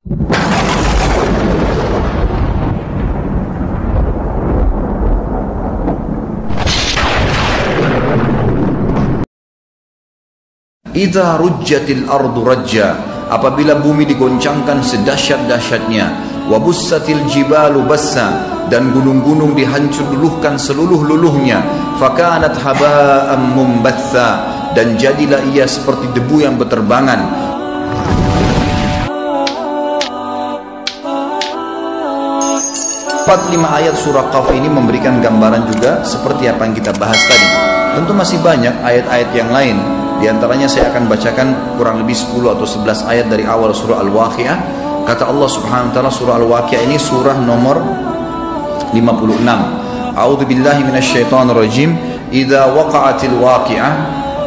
Idza rujjatil ardu rajja, apabila bumi digoncangkan sedahsyat-dahsyatnya, wa bussatil jibalu bassa, dan gunung-gunung dihancur-luluhkan seluruh-luluhnya, fakanat haba'an mumbatha, dan jadilah ia seperti debu yang berterbangan. 45 ayat surah Qaf ini memberikan gambaran juga seperti apa yang kita bahas tadi. Tentu masih banyak ayat-ayat yang lain. Di antaranya saya akan bacakan kurang lebih 10 atau 11 ayat dari awal surah Al-Waqi'ah. Kata Allah Subhanahu wa taala, surah Al-Waqi'ah ini surah nomor 56. A'udzu billahi minasyaitonir rajim. Idza waqa'atil waqi'ah,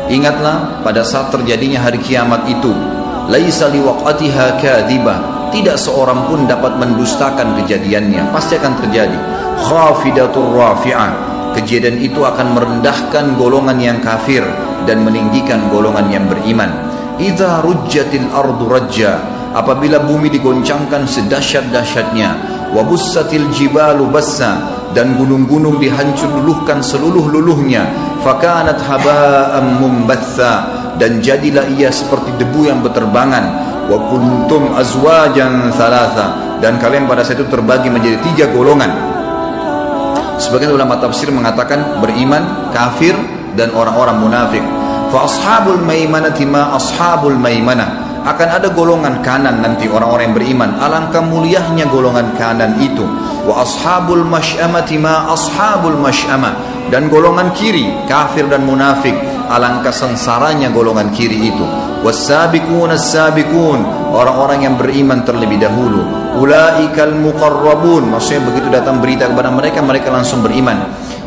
ingatlah pada saat terjadinya hari kiamat itu. Laisa liwaqatiha kadhibah, tidak seorang pun dapat mendustakan kejadiannya, pasti akan terjadi. Khafidatur rafi'ah, kejadian itu akan merendahkan golongan yang kafir dan meninggikan golongan yang beriman. Idza rujjatil ardu rajja, apabila bumi digoncangkan sedahsyat-dahsyatnya, wa bussatil jibalu bassa, dan gunung-gunung dihancur-luluhkan seluruh-luluhnya, fakanat haba'an mumbatha, dan jadilah ia seperti debu yang berterbangan. Wa kuntum azwajan thalatha, dan kalian pada saat itu terbagi menjadi 3 golongan. Sebagian ulama tafsir mengatakan beriman, kafir, dan orang-orang munafik. Fa ashabul maimanati ma ashabul maimanah, akan ada golongan kanan nanti orang-orang yang beriman, alangkah mulianya golongan kanan itu. Wa ashabul masy'amati ma ashabul masy'amah, dan golongan kiri kafir dan munafik, alangkah sengsaranya golongan kiri itu. Was-sabiqun as-sabiqun, orang-orang yang beriman terlebih dahulu. Ulaikal muqarrabun, maksudnya begitu datang berita kepada mereka, mereka langsung beriman.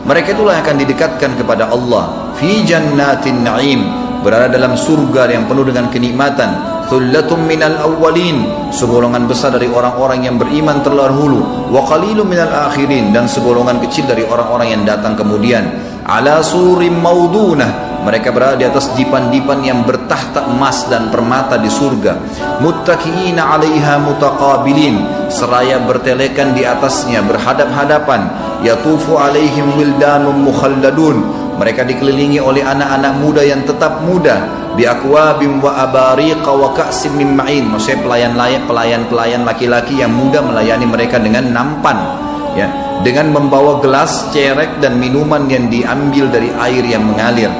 Mereka itulah yang akan didekatkan kepada Allah. Fi jannatin na'im, berada dalam surga yang penuh dengan kenikmatan. Thullatum minal awwalin, segolongan besar dari orang-orang yang beriman terdahulu. Wa qalilum minal akhirin, dan segolongan kecil dari orang-orang yang datang kemudian. Ala surim maudunah, mereka berada di atas dipan-dipan yang bertahta emas dan permata di surga. Muttaqiina 'alaiha mutaqabilin, seraya bertelekan di atasnya berhadap-hadapan. Yatufu 'alaihim wildanun mukhalladun, mereka dikelilingi oleh anak-anak muda yang tetap muda. Bi akwabim wa abariqa wa ka'sim min ma'in, maksudnya pelayan-pelayan laki-laki yang muda melayani mereka dengan nampan, ya, dengan membawa gelas, cerek, dan minuman yang diambil dari air yang mengalir.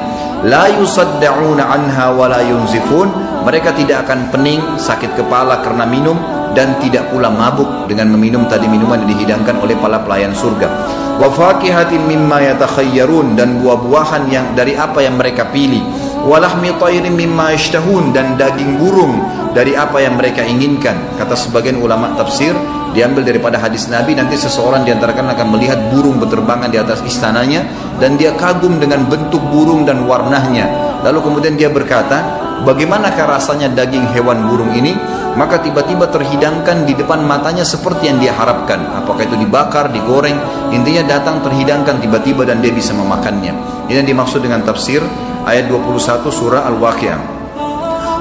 La yusaddauna anha wa la yunzifun, mereka tidak akan pening, sakit kepala karena minum, dan tidak pula mabuk dengan meminum tadi minuman yang dihidangkan oleh para pelayan surga. Wa fakihatin mimma yatakhayyarun, dan buah-buahan yang dari apa yang mereka pilih. Wa lahmi tayrin mimma yashtahun, dan daging burung dari apa yang mereka inginkan. Kata sebagian ulama tafsir, diambil daripada hadis Nabi, nanti seseorang diantarakan akan melihat burung berterbangan di atas istananya, dan dia kagum dengan bentuk burung dan warnanya. Lalu kemudian dia berkata, bagaimanakah rasanya daging hewan burung ini? Maka tiba-tiba terhidangkan di depan matanya seperti yang dia harapkan. Apakah itu dibakar, digoreng, intinya datang terhidangkan tiba-tiba dan dia bisa memakannya. Ini yang dimaksud dengan tafsir ayat 21 surah Al-Waqi'ah.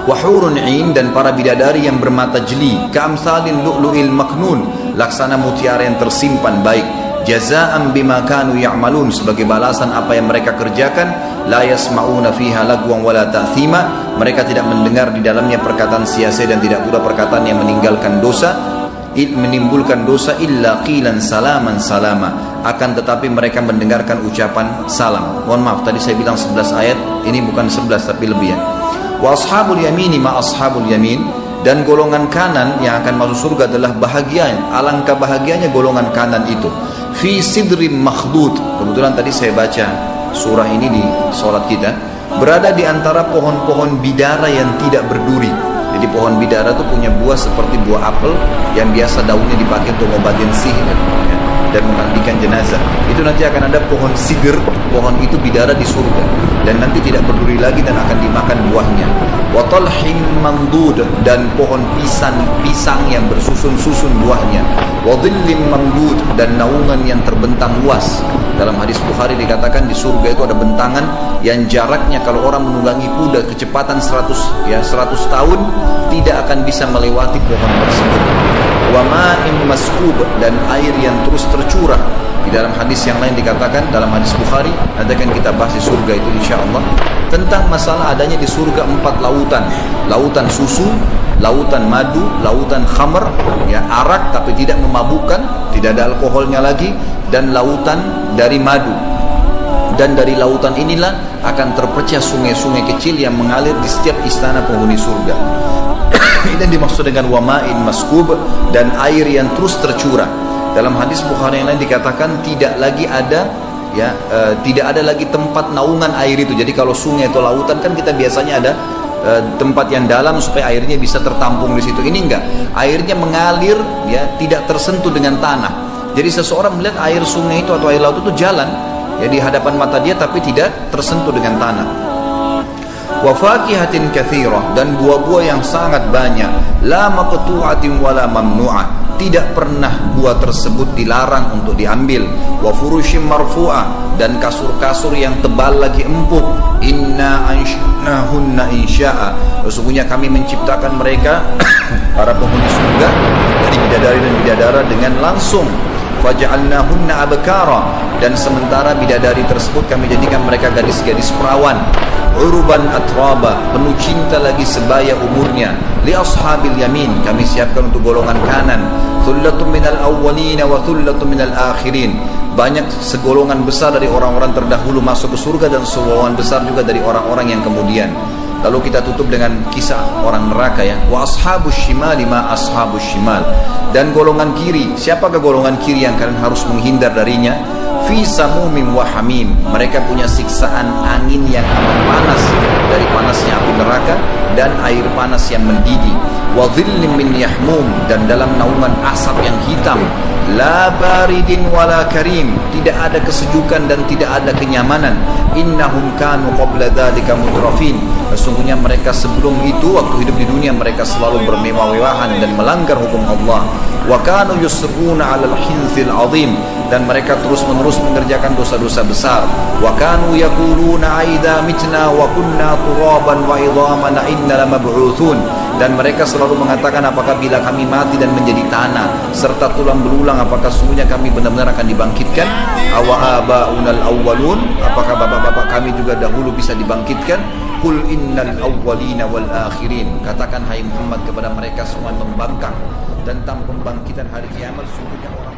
Wa hurun 'ain, dan para bidadari yang bermata jeli, ka'amsalin lu'lu'il maknun, laksana mutiara yang tersimpan baik. Jazaan bima kanu ya'malun, sebagai balasan apa yang mereka kerjakan. La yasma'una fiha lagwan wala ta'thima, mereka tidak mendengar di dalamnya perkataan sia-sia dan tidak pula perkataan yang meninggalkan dosa, menimbulkan dosa. Illa qilan salaman salama, akan tetapi mereka mendengarkan ucapan salam. Mohon maaf tadi saya bilang 11 ayat, ini bukan 11 tapi lebih, ya. Wa ashabul yamini ma ashabul yamin, dan golongan kanan yang akan masuk surga adalah bahagia, alangkah bahagianya golongan kanan itu. Fi sidrim makhdud, kebetulan tadi saya baca surah ini di sholat kita, berada di antara pohon-pohon bidara yang tidak berduri. Jadi pohon bidara itu punya buah seperti buah apel yang biasa daunnya dipakai untuk ngobatin sihir, ya, dan memandikan jenazah. Itu nanti akan ada pohon sidr, pohon itu bidara di surga, dan nanti tidak berduri lagi dan akan dimakan buahnya. Wa talhim mandud, dan pohon pisang yang bersusun-susun buahnya. wa dhillim mamdud, dan naungan yang terbentang luas. Dalam hadis Bukhari dikatakan di surga itu ada bentangan yang jaraknya kalau orang menunggangi kuda kecepatan 100 tahun tidak akan bisa melewati pohon tersebut. Wa ma'in maskub, dan air yang terus tercurah. Di dalam hadis yang lain dikatakan, dalam hadis Bukhari, nanti akan kita bahas di surga itu insyaAllah, tentang masalah adanya di surga 4 lautan. Lautan susu, lautan madu, lautan khamr, ya, arak tapi tidak memabukkan, tidak ada alkoholnya lagi, dan lautan dari madu. Dan dari lautan inilah akan terpecah sungai-sungai kecil yang mengalir di setiap istana penghuni surga. Ini dimaksud dengan wama'in maskub, dan air yang terus tercurah. Dalam hadis Bukhari yang lain dikatakan tidak lagi ada, ya, tidak ada lagi tempat naungan air itu. Jadi kalau sungai atau lautan kan kita biasanya ada tempat yang dalam supaya airnya bisa tertampung di situ. Ini enggak, airnya mengalir, ya, tidak tersentuh dengan tanah. Jadi seseorang melihat air sungai itu atau air laut itu jalan, ya, di hadapan mata dia tapi tidak tersentuh dengan tanah. Wa fakihatin katsirah, dan buah-buah yang sangat banyak. La maqtu'atin wala mamnu'ah, tidak pernah buah tersebut dilarang untuk diambil. Wa furushim marfu'ah, dan kasur-kasur yang tebal lagi empuk. Inna ansha'nahunna insya'a, sesungguhnya kami menciptakan mereka para penghuni surga dari bidadari dan bidadara dengan langsung. Faja'alnahunna abkara, dan sementara bidadari tersebut kami jadikan mereka gadis-gadis perawan. Uruban atraba, penuh cinta lagi sebaya umurnya. Li ashabil yamin, kami siapkan untuk golongan kanan. Thullatun minal awwalina wa thullatun minal akhirin, banyak segolongan besar dari orang-orang terdahulu masuk ke surga, dan segolongan besar juga dari orang-orang yang kemudian. Lalu kita tutup dengan kisah orang neraka, ya. Wa ashabus shimali ma ashabus shimal, dan golongan kiri, siapakah golongan kiri yang kalian harus menghindar darinya? Fi samumin wa hamim, mereka punya siksaan angin yang amat panas dari panasnya api neraka, dan air panas yang mendidih. Wa dhillim min yahmum, dan dalam naungan asap yang hitam. La baridin wala karim, tidak ada kesejukan dan tidak ada kenyamanan. Innahum kanu qabla dzalika mutrafin, sesungguhnya mereka sebelum itu waktu hidup di dunia mereka selalu bermewah-mewahan dan melanggar hukum Allah. Wa kanu yusruna 'alal hinthil 'azim, dan mereka terus-menerus mengerjakan dosa-dosa besar. Wa kanu yaquluna aidza mitna wa kunna turaban wa idhaman inna lamab'utsun, dan mereka selalu mengatakan apakah bila kami mati dan menjadi tanah serta tulang belulang apakah sungguhnya kami benar-benar akan dibangkitkan? Awa abaunal awwalun, apakah bapak-bapak kami juga dahulu bisa dibangkitkan? Qul innal awwalina wal akhirin, katakan hai Muhammad kepada mereka semua yang membangkang tentang pembangkitan hari kiamat, sungguhnya orang